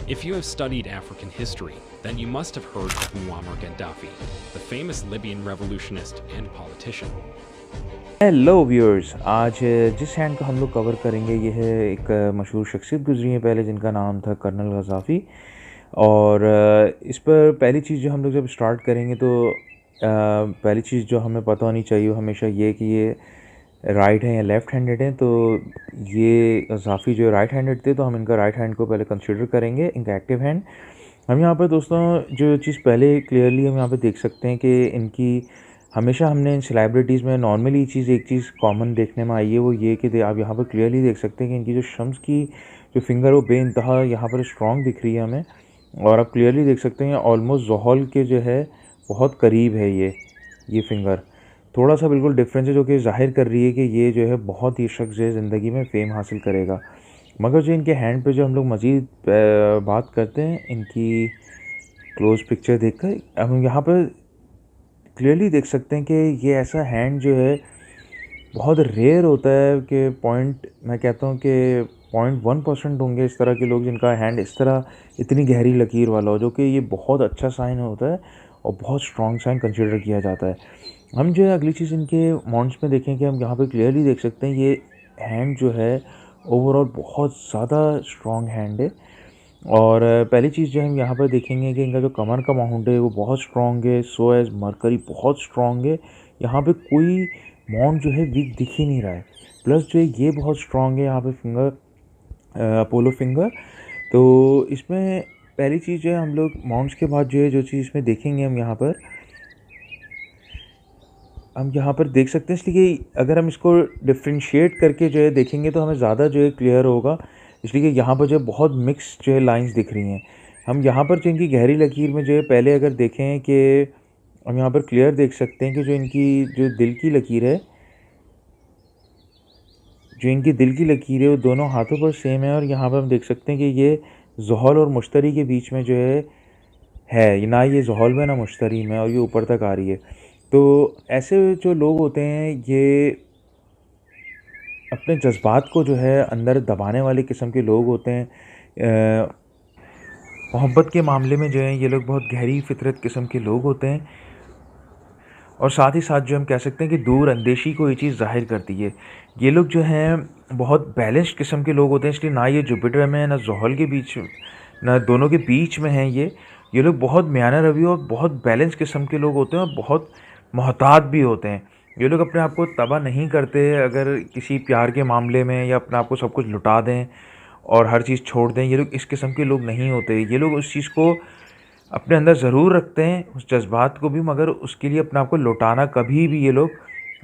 If you have studied African history, then you must have heard of Muammar Gaddafi, the famous Libyan revolutionist and politician. Hello viewers. आज जिस hand को हम लोग cover करेंगे ये है एक मशहूर शख्सियत गुजरी है पहले, जिनका नाम था कर्नल गद्दाफ़ी। और इस पर पहली चीज़ जो हम लोग जब स्टार्ट करेंगे तो पहली चीज़ जो हमें पता होनी चाहिए हमेशा ये कि ये राइट हैं या लेफ़्ट हैंडेड हैं। तो ये गद्दाफ़ी जो राइट हैंडेड थे, तो हम इनका राइट हैंड को पहले कंसिडर करेंगे, इनका एक्टिव हैंड। हम यहाँ पर दोस्तों जो चीज़ पहले क्लियरली हम यहाँ पर देख सकते हैं कि इनकी हमेशा हमने इन सेलिब्रिटीज़ में नॉर्मली एक चीज़ कॉमन देखने में आई है, वो ये कि आप यहाँ पर क्लियरली देख सकते हैं कि इनकी जो शम्स की जो फिंगर वो बेइंतहा यहाँ पर स्ट्रॉन्ग दिख रही है हमें। और आप क्लियरली देख सकते हैं ऑलमोस्ट ज़ोहल के जो है बहुत करीब है ये फिंगर। थोड़ा सा बिल्कुल डिफरेंस है जो कि ज़ाहिर कर रही है कि ये जो है बहुत ही शख्स जो है ज़िंदगी में फ़ेम हासिल करेगा। मगर जो इनके हैंड पे जो हम लोग मज़ीद बात करते हैं इनकी क्लोज पिक्चर देखकर, हम यहाँ पर क्लियरली देख सकते हैं कि ये ऐसा हैंड जो है बहुत रेयर होता है कि मैं कहता हूँ कि 0.1% होंगे इस तरह के लोग जिनका हैंड इस तरह इतनी गहरी लकीर वाला हो, जो कि ये बहुत अच्छा साइन होता है और बहुत स्ट्रॉन्ग साइन कंसिडर किया जाता है। हम जो है अगली चीज़ इनके माउंट्स में देखें कि हम यहाँ पे क्लियरली देख सकते हैं ये हैंड जो है ओवरऑल बहुत ज़्यादा स्ट्रॉन्ग हैंड है। और पहली चीज़ जो हम यहाँ पर देखेंगे कि इनका जो कमर का माउंट है वो बहुत स्ट्रॉन्ग है, सो एज मरकरी बहुत स्ट्रॉन्ग है। यहाँ पे कोई माउंट जो है वीक दिख ही नहीं रहा है। प्लस जो है ये बहुत स्ट्रॉन्ग है यहाँ पे फिंगर, अपोलो फिंगर। तो इसमें पहली चीज़ जो है हम लोग माउंट्स के बाद जो है जो चीज़ इसमें देखेंगे हम यहाँ पर देख सकते हैं। इसलिए अगर हम इसको डिफ्रेंशिएट करके जो है देखेंगे तो हमें ज़्यादा जो है क्लियर होगा। इसलिए कि यहाँ पर जो है बहुत मिक्स जो है लाइंस दिख रही हैं। हम यहाँ पर जो इनकी गहरी लकीर में जो है पहले अगर देखें कि हम यहाँ पर क्लियर देख सकते हैं कि जो इनकी जो दिल की लकीर है वो दोनों हाथों पर सेम है। और यहाँ पर हम देख सकते हैं कि ये ज़ोहल और मुश्तरी के बीच में जो है ना, ये ज़ोहल में ना मुश्तरी में, और ये ऊपर तक आ रही है। तो ऐसे जो लोग होते हैं ये अपने जज्बात को जो है अंदर दबाने वाले किस्म के लोग होते हैं। मोहब्बत के मामले में जो है ये लोग बहुत गहरी फितरत किस्म के लोग होते हैं। और साथ ही साथ जो हम कह सकते हैं कि दूर अंदेशी को ये चीज़ ज़ाहिर करती है। ये लोग जो हैं बहुत बैलेंस्ड किस्म के लोग होते हैं। इसलिए ना ये जुपिटर में है ना ज़ोहल के बीच, ना दोनों के बीच में हैं। ये लोग बहुत म्याना रवि और बहुत बैलेंस किस्म के लोग होते हैं और बहुत मोहतात भी होते हैं। ये लोग अपने आप को तबाह नहीं करते अगर किसी प्यार के मामले में, या अपने आप को सब कुछ लुटा दें और हर चीज़ छोड़ दें। ये लोग इस किस्म के लोग नहीं होते। ये लोग उस चीज़ को अपने अंदर ज़रूर रखते हैं, उस जज्बात को भी, मगर उसके लिए अपने आप को लौटाना कभी भी ये लोग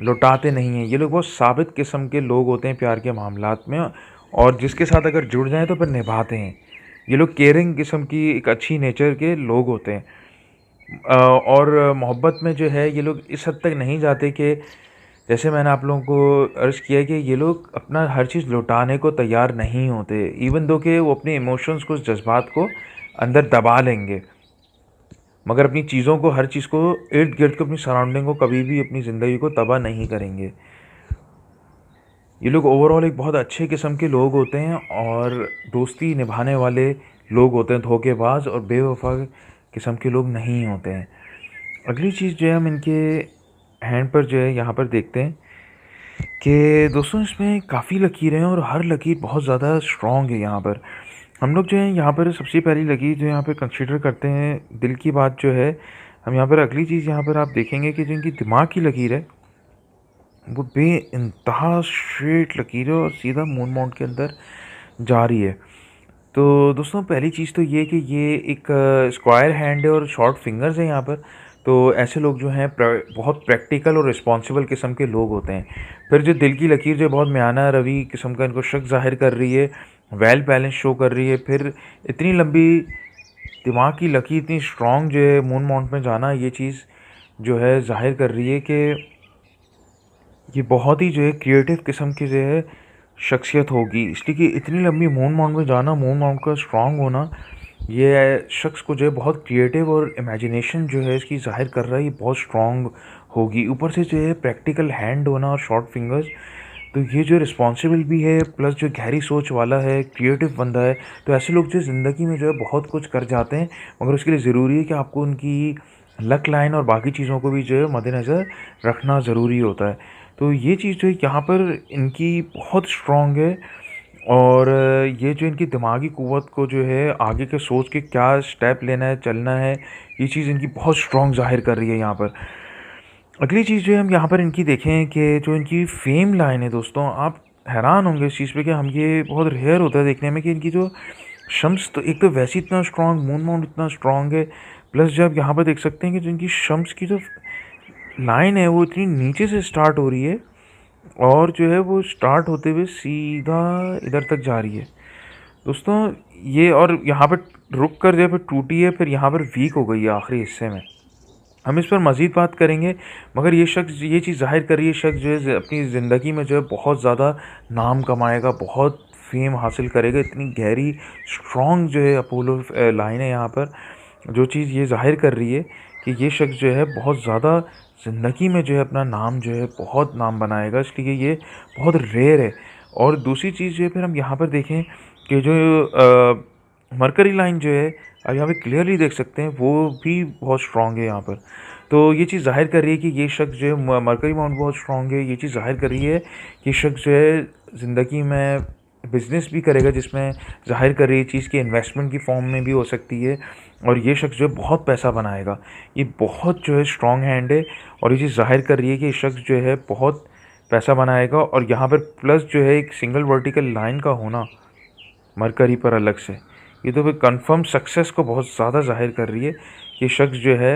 लौटाते नहीं हैं। ये लोग बहुत साबित किस्म के लोग होते हैं प्यार के मामलात में, और जिसके साथ अगर जुड़ जाएं तो फिर निभाते हैं। ये लोग केयरिंग किस्म की एक अच्छी नेचर के लोग होते हैं। और मोहब्बत में जो है ये लोग इस हद तक नहीं जाते कि जैसे मैंने आप लोगों को अर्ज़ किया कि ये लोग अपना हर चीज़ लौटाने को तैयार नहीं होते, इवन दो कि वो अपने इमोशंस को, उस जज्बात को अंदर दबा लेंगे, मगर अपनी चीज़ों को, हर चीज़ को, इर्द गिर्द को, अपनी सराउंडिंग को कभी भी अपनी ज़िंदगी को तबाह नहीं करेंगे। ये लोग ओवरऑल एक बहुत अच्छे किस्म के लोग होते हैं और दोस्ती निभाने वाले लोग होते हैं। धोखेबाज और बेवफा किस्म के लोग नहीं होते हैं। अगली चीज़ जो है हम इनके हैंड पर जो है यहाँ पर देखते हैं कि दोस्तों इसमें काफ़ी लकीरें हैं और हर लकीर बहुत ज़्यादा स्ट्रॉन्ग है। यहाँ पर हम लोग जो है यहाँ पर सबसे पहली लकीर जो यहाँ पर कंसीडर करते हैं दिल की बात जो है, हम यहाँ पर अगली चीज़ यहाँ पर आप देखेंगे कि जो इनकी दिमाग की लकीर है वो बेइंतहा स्ट्रेट लकीर है और सीधा मून माउंट के अंदर जा रही है। तो दोस्तों पहली चीज़ तो ये कि ये एक स्क्वायर हैंड है और शॉर्ट फिंगर्स हैं यहाँ पर। तो ऐसे लोग जो हैं बहुत प्रैक्टिकल और रिस्पॉन्सिबल किस्म के लोग होते हैं। फिर जो दिल की लकीर जो बहुत म्याना रवि किस्म का इनको शक ज़ाहिर कर रही है, वेल बैलेंस शो कर रही है। फिर इतनी लंबी दिमाग की लकीर, इतनी स्ट्रॉन्ग जो है मून माउंट में जाना, ये चीज़ जो है ज़ाहिर कर रही है कि ये बहुत ही जो है क्रिएटिव किस्म की जो है शख्सियत होगी। इसलिए कि इतनी लंबी मून माउंट में जाना, मून माउंट का स्ट्रॉन्ग होना, ये शख्स को जो है बहुत क्रिएटिव और इमेजिनेशन जो है इसकी ज़ाहिर कर रहा है, ये बहुत स्ट्रॉन्ग होगी। ऊपर से जो है प्रैक्टिकल हैंड होना और शॉर्ट फिंगर्स, तो ये जो रिस्पॉन्सिबल भी है प्लस जो गहरी सोच वाला है, क्रिएटिव बंदा है, तो ऐसे लोग जो ज़िंदगी में जो है बहुत कुछ कर जाते हैं, मगर उसके लिए ज़रूरी है कि आपको उनकी लक लाइन और बाकी चीज़ों को भी जो है मद्देनज़र रखना ज़रूरी होता है। तो ये चीज़ जो है यहाँ पर इनकी बहुत स्ट्रॉन्ग है। और ये जो इनकी दिमागी क़ुव्वत को जो है आगे के सोच के क्या स्टेप लेना है, चलना है, ये चीज़ इनकी बहुत स्ट्रॉन्ग ज़ाहिर कर रही है यहाँ पर। अगली चीज़ जो है हम यहाँ पर इनकी देखें कि जो इनकी फ़ेम लाइन है दोस्तों, आप हैरान होंगे इस चीज़ पे कि हम ये बहुत रेयर होता है देखने में कि इनकी जो शम्स तो एक तो वैसे इतना स्ट्रॉन्ग, मून माउंट इतना स्ट्रॉन्ग है, प्लस जब यहाँ पर देख सकते हैं कि जो इनकी शम्स की जो लाइन है वो इतनी नीचे से स्टार्ट हो रही है और जो है वो स्टार्ट होते हुए सीधा इधर तक जा रही है। दोस्तों ये और यहाँ पर रुक कर जो है फिर टूटी है, फिर यहाँ पर वीक हो गई है आखिरी हिस्से में। हम इस पर मज़ीद बात करेंगे, मगर ये शख्स ये चीज़ ज़ाहिर कर रही है, शख्स जो है अपनी ज़िंदगी में जो है बहुत ज़्यादा नाम कमाएगा, बहुत फ़ेम हासिल करेगा। इतनी गहरी स्ट्रॉन्ग जो है अपोलो लाइन है यहाँ पर, जो चीज़ ये ज़ाहिर कर रही है कि ये शख्स जो है बहुत ज़्यादा ज़िंदगी में जो है अपना नाम जो है बहुत नाम बनाएगा, इसलिए ये बहुत रेयर है। और दूसरी चीज़ जो है फिर हम यहाँ पर देखें कि जो मरकरी लाइन जो है आप यहाँ पे क्लियरली देख सकते हैं वो भी बहुत स्ट्रॉन्ग है यहाँ पर। तो ये चीज़ ज़ाहिर कर रही है कि ये शख्स जो है मरकरी माउंट बहुत स्ट्रॉन्ग है। ये चीज़ ज़ाहिर कर रही है कि शख्स जो है ज़िंदगी में बिज़नेस भी करेगा, जिसमें ज़ाहिर कर रही है चीज़ कि इन्वेस्टमेंट की फॉर्म में भी हो सकती है, और ये शख्स जो है बहुत पैसा बनाएगा। ये बहुत जो है स्ट्रॉन्ग हैंड है और ये चीज़ ज़ाहिर कर रही है कि ये शख्स जो है बहुत पैसा बनाएगा। और यहाँ पर प्लस जो है एक सिंगल वर्टिकल लाइन का होना मरकरी पर अलग से, ये तो फिर कंफर्म सक्सेस को बहुत ज़्यादा ज़ाहिर कर रही है कि शख्स जो है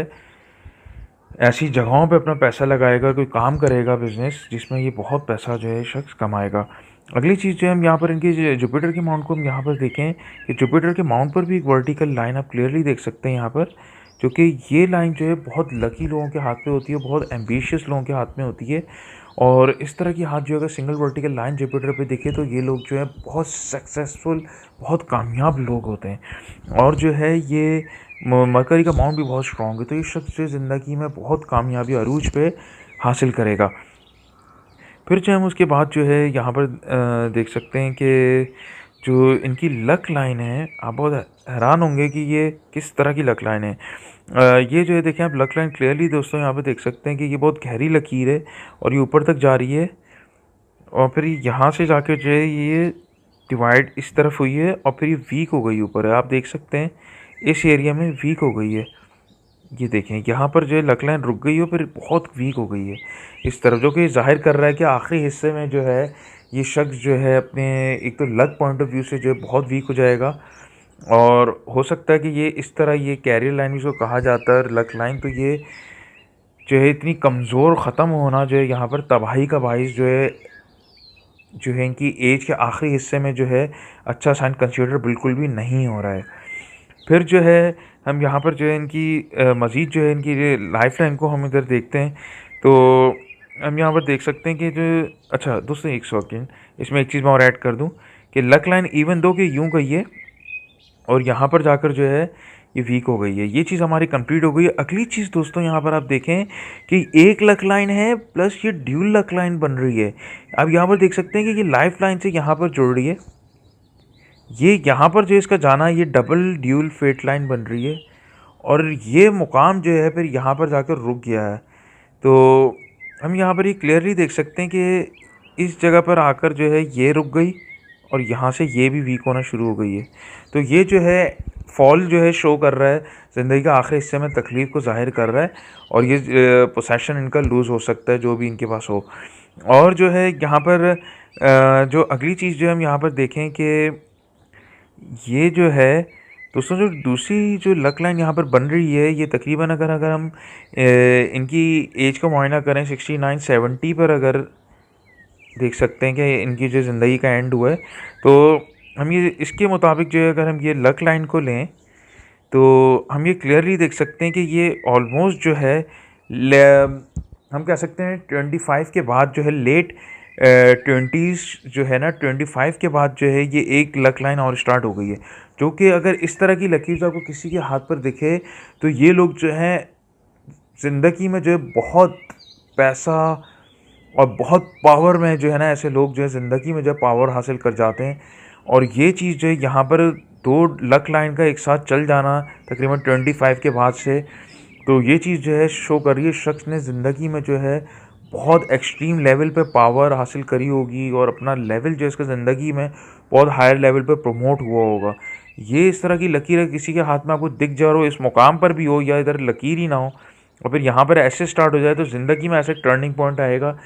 ऐसी जगहों पे अपना पैसा लगाएगा, कोई काम करेगा बिज़नेस जिसमें ये बहुत पैसा जो है शख्स कमाएगा। अगली चीज़ जो है हम यहाँ पर इनकी जुपिटर के माउंट को हम यहाँ पर देखें कि जुपिटर के माउंट पर भी एक वर्टिकल लाइन आप क्लियरली देख सकते हैं यहाँ पर, क्योंकि ये लाइन जो है बहुत लकी लोगों के हाथ में होती है, बहुत एम्बिशियस लोगों के हाथ में होती है। और इस तरह की हाथ जो अगर सिंगल वर्टिकल लाइन जुपिटर पे देखे तो ये लोग जो है बहुत सक्सेसफुल, बहुत कामयाब लोग होते हैं। और जो है ये मरकरी का माउंट भी बहुत स्ट्रॉन्ग है, तो ये शख्स जो ज़िंदगी में बहुत कामयाबी अरूज पे हासिल करेगा। फिर जो हम उसके बाद जो है यहाँ पर देख सकते हैं कि जो इनकी लक लाइन है, आप बहुत हैरान होंगे कि ये किस तरह की लक लाइन है। ये जो है देखें आप लक लाइन क्लियरली दोस्तों यहाँ पे देख सकते हैं कि ये बहुत गहरी लकीर है और ये ऊपर तक जा रही है, और फिर यहाँ से जाके जो है ये डिवाइड इस तरफ हुई है और फिर ये वीक हो गई ऊपर है। आप देख सकते हैं इस एरिया में वीक हो गई है। ये देखें यहाँ पर जो है लक लाइन रुक गई है, फिर बहुत वीक हो गई है इस तरफ, जो कि ज़ाहिर कर रहा है कि आखिरी हिस्से में जो है ये शख्स जो है अपने एक तो लक पॉइंट ऑफ व्यू से जो है बहुत वीक हो जाएगा। और हो सकता है कि ये इस तरह ये कैरियर लाइन जिसको कहा जाता है लक लाइन, तो ये जो है इतनी कमज़ोर ख़त्म होना जो है यहाँ पर तबाही का बाइस जो है इनकी एज के आखिरी हिस्से में जो है अच्छा साइन कंसिडर बिल्कुल भी नहीं हो रहा है। फिर जो है हम यहाँ पर जो है इनकी मज़ीद जो है इनकी लाइफ लाइन को हम इधर देखते हैं, तो हम यहाँ पर देख सकते हैं कि जो अच्छा दोस्तों एक सेकेंड, इसमें एक चीज़ मैं और ऐड कर दूँ कि लक लाइन इवन दो कि यूँ गई है और यहाँ पर जाकर जो है ये वीक हो गई है, ये चीज़ हमारी कंप्लीट हो गई है। अगली चीज़ दोस्तों यहाँ पर आप देखें कि एक लक लाइन है प्लस ये ड्यूल लक लाइन बन रही है। आप यहाँ पर देख सकते हैं कि ये लाइफ लाइन से यहाँ पर जुड़ रही है, ये यहाँ पर जो इसका जाना ये डबल ड्यूल फेट लाइन बन रही है, और ये मुकाम जो है फिर यहाँ पर जाकर रुक गया है। तो हम यहाँ पर ये क्लियरली देख सकते हैं कि इस जगह पर आकर जो है ये रुक गई और यहाँ से ये भी वीक होना शुरू हो गई है। तो ये जो है फॉल जो है शो कर रहा है, ज़िंदगी का आखिरी हिस्से में तकलीफ़ को ज़ाहिर कर रहा है, और ये पोसेशन इनका लूज़ हो सकता है जो भी इनके पास हो। और जो है यहाँ पर जो अगली चीज़ जो हम यहाँ पर देखें कि ये जो है दोस्तों जो दूसरी जो लक लाइन यहाँ पर बन रही है, ये तकरीबन अगर हम इनकी एज का मुआयना करें 69-70 पर अगर देख सकते हैं कि इनकी जो ज़िंदगी का एंड हुआ है, तो हम ये इसके मुताबिक जो है अगर हम ये लक लाइन को लें तो हम ये क्लियरली देख सकते हैं कि ये ऑलमोस्ट जो है हम कह सकते हैं 25 के बाद जो है लेट 20s जो है ना 25 के बाद जो है ये एक लक लाइन और स्टार्ट हो गई है, जो कि अगर इस तरह की लकीर आपको किसी के हाथ पर दिखे तो ये लोग जो हैं ज़िंदगी में जो है बहुत पैसा और बहुत पावर में जो है ना ऐसे लोग जो है ज़िंदगी में जो है पावर हासिल कर जाते हैं। और ये चीज़ जो है यहाँ पर 2 लक लाइन का एक साथ चल जाना तकरीबन 25 के बाद से, तो ये चीज़ जो है शो कर रही है शख्स ने ज़िंदगी में जो है बहुत एक्सट्रीम लेवल पे पावर हासिल करी होगी और अपना लेवल जो है इसका ज़िंदगी में बहुत हायर लेवल पे प्रमोट हुआ होगा। ये इस तरह की लकीर है किसी के हाथ में आपको दिख जाए और वो इस मुकाम पर भी हो या इधर लकीर ही ना हो और फिर यहाँ पर ऐसे स्टार्ट हो जाए, तो ज़िंदगी में ऐसे टर्निंग पॉइंट आएगा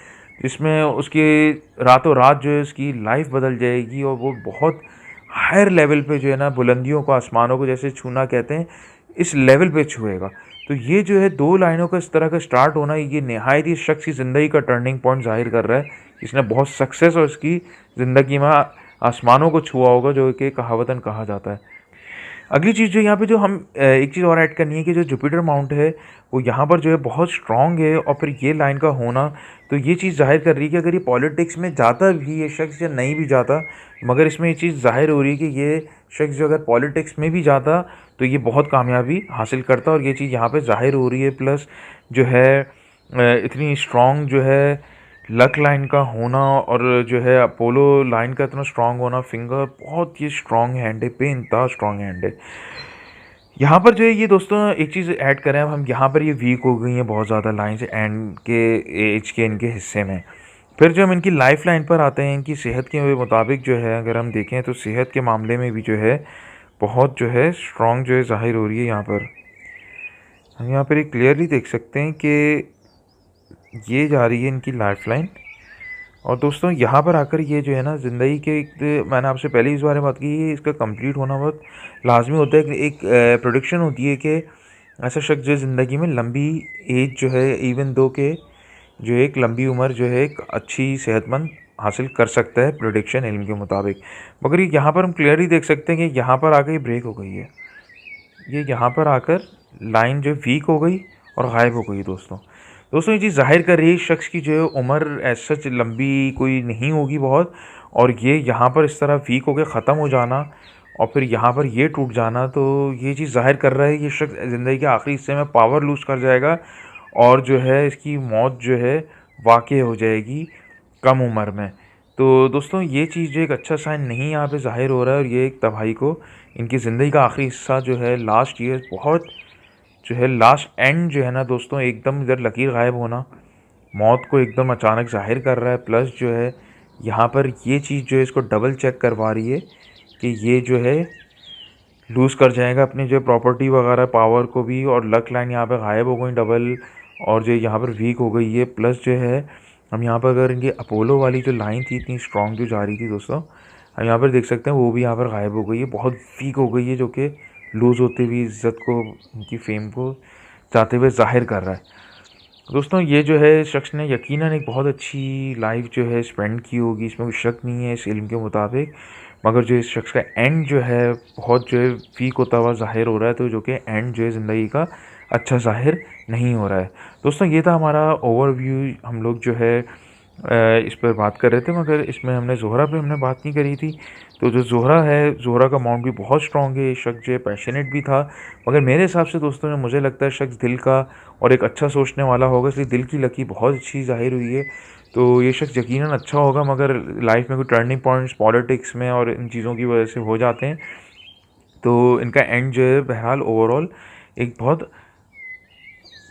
जिसमें उसकी रातों रात जो है उसकी लाइफ बदल जाएगी और वो बहुत हायर लेवल पे जो है ना बुलंदियों को, आसमानों को जैसे छूना कहते हैं, इस लेवल पे छुएगा। तो ये जो है 2 लाइनों का इस तरह का स्टार्ट होना, ये निहायत ही शख्स की ज़िंदगी का टर्निंग पॉइंट ज़ाहिर कर रहा है। इसने बहुत सक्सेस और इसकी ज़िंदगी में आसमानों को छुआ होगा, जो कि कहावतन कहा जाता है। अगली चीज़ जो यहाँ पे जो हम एक चीज़ और ऐड करनी है कि जो जुपिटर माउंट है वो यहाँ पर जो है बहुत स्ट्रॉन्ग है और फिर ये लाइन का होना, तो ये चीज़ ज़ाहिर कर रही है कि अगर ये पॉलिटिक्स में जाता भी ये शख्स या नहीं भी जाता, मगर इसमें ये चीज़ ज़ाहिर हो रही है कि ये शख्स जो अगर पॉलिटिक्स में भी जाता तो ये बहुत कामयाबी हासिल करता, और ये चीज़ यहाँ पे ज़ाहिर हो रही है। प्लस जो है इतनी स्ट्रॉन्ग जो है लक लाइन का होना और जो है अपोलो लाइन का इतना स्ट्रॉन्ग होना, फिंगर बहुत ये स्ट्रॉन्ग हैंड है, बेइंतहा स्ट्रॉन्ग हैंड है। यहाँ पर जो है ये दोस्तों एक चीज़ ऐड करें अब हम, यहाँ पर ये वीक हो गई हैं बहुत ज़्यादा लाइन से एंड के एज के इनके हिस्से में। फिर जो हम इनकी लाइफ लाइन पर आते हैं, इनकी सेहत के मुताबिक जो है अगर हम देखें तो सेहत के मामले में भी जो है बहुत जो है स्ट्रॉन्ग जो है ज़ाहिर हो रही है। यहाँ पर हम यहाँ पर एक क्लियरली देख सकते हैं कि ये जा रही है इनकी लाइफ लाइन। और दोस्तों यहाँ पर आकर ये जो है ना ज़िंदगी के एक, मैंने आपसे पहले ही इस बारे में बात की है, इसका कंप्लीट होना बहुत लाजमी होता है। एक प्रोडिक्शन होती है कि ऐसा शख्स जो ज़िंदगी में लंबी एज जो है, इवन दो के जो एक लंबी उम्र जो है एक अच्छी सेहतमंद हासिल कर सकता है प्रोडिक्शन इल्म के मुताबिक। मगर ये यहाँ पर हम क्लियरली देख सकते हैं कि यहाँ पर आकर ये ब्रेक हो गई है, ये यहाँ पर आकर लाइन जो वीक हो गई और गायब हो गई। दोस्तों ये चीज़ ज़ाहिर कर रही है शख्स की जो उम्र ऐसा सच लंबी कोई नहीं होगी बहुत, और ये यहाँ पर इस तरह वीक होकर ख़त्म हो जाना और फिर यहाँ पर ये टूट जाना, तो ये चीज़ ज़ाहिर कर रहा है ये शख्स ज़िंदगी के आखिरी हिस्से में पावर लूज़ कर जाएगा और जो है इसकी मौत जो है वाक़ई हो जाएगी कम उम्र में। तो दोस्तों ये चीज़ जो एक अच्छा साइन नहीं यहाँ पे ज़ाहिर हो रहा है, और ये एक तबाही को इनकी ज़िंदगी का आखिरी हिस्सा जो है लास्ट ईयर बहुत जो है लास्ट एंड जो है ना दोस्तों एकदम इधर लकीर गायब होना मौत को एकदम अचानक ज़ाहिर कर रहा है। प्लस जो है यहाँ पर ये चीज़ जो है इसको डबल चेक करवा रही है कि ये जो है लूज़ कर जाएगा अपनी जो प्रॉपर्टी वगैरह पावर को भी, और लक लाइन यहाँ पे गायब हो गई डबल, और जो यहाँ पर वीक हो गई है। प्लस जो है हम यहाँ पर अगर इनकी अपोलो वाली जो लाइन थी इतनी स्ट्रॉन्ग जो जा रही थी दोस्तों, हम यहाँ पर देख सकते हैं वो भी यहाँ पर गायब हो गई है, बहुत वीक हो गई है, जो कि लूज़ होते हुए इज़्ज़त को, उनकी फेम को जाते हुए ज़ाहिर कर रहा है। दोस्तों ये जो है शख्स ने यकीनन एक बहुत अच्छी लाइफ जो है स्पेंड की होगी, इसमें कोई शक नहीं है इस इल्म के मुताबिक, मगर जो इस शख्स का एंड जो है बहुत जो है वीक होता हुआ ज़ाहिर हो रहा है, तो जो कि एंड जो है ज़िंदगी का अच्छा ज़ाहिर नहीं हो रहा है। दोस्तों ये था हमारा ओवरव्यू, हम लोग जो है इस पर बात कर रहे थे, मगर इसमें हमने ज़ोहरा पे हमने बात नहीं करी थी। तो जो ज़ोहरा है, ज़ोहरा का माउंट भी बहुत स्ट्रॉन्ग है, ये शख्स जो है पैशनेट भी था, मगर मेरे हिसाब से दोस्तों मुझे लगता है शख्स दिल का और एक अच्छा सोचने वाला होगा, इसलिए दिल की लकी बहुत अच्छी ज़ाहिर हुई है। तो ये शख्स यकीनन अच्छा होगा, मगर लाइफ में कोई टर्निंग पॉइंट्स पॉलिटिक्स में और इन चीज़ों की वजह से हो जाते हैं, तो इनका एंड जो है बहरहाल ओवरऑल एक बहुत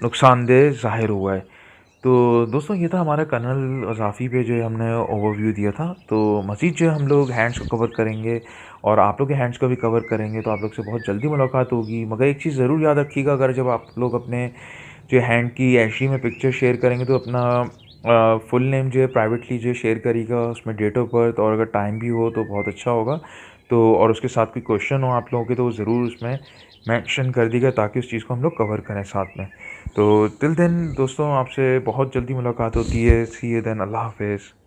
नुकसानदेह ज़ाहिर हुआ है। तो दोस्तों ये था हमारा कर्नल ग़ज़ाफ़ी पे जो है हमने ओवरव्यू दिया था। तो मज़ीद जो है हम लोग हैंड्स को कवर करेंगे और आप लोग के हैंड्स को भी कवर करेंगे, तो आप लोग से बहुत जल्दी मुलाकात होगी। मगर एक चीज़ ज़रूर याद रखिएगा, अगर जब आप लोग अपने जो हैंड की एशरी में पिक्चर शेयर करेंगे तो अपना फुल नेम जो है प्राइवेटली जो शेयर करिएगा, उसमें डेट ऑफ बर्थ और अगर टाइम भी हो तो बहुत अच्छा होगा। तो और उसके साथ कोई क्वेश्चन हो आप लोगों के तो ज़रूर उसमें मेंशन कर दीजिएगा, ताकि उस चीज़ को हम लोग कवर करें साथ में। तो टिल देन दोस्तों आपसे बहुत जल्दी मुलाकात होती है। सी यू देन, अल्लाह हाफ़िज़।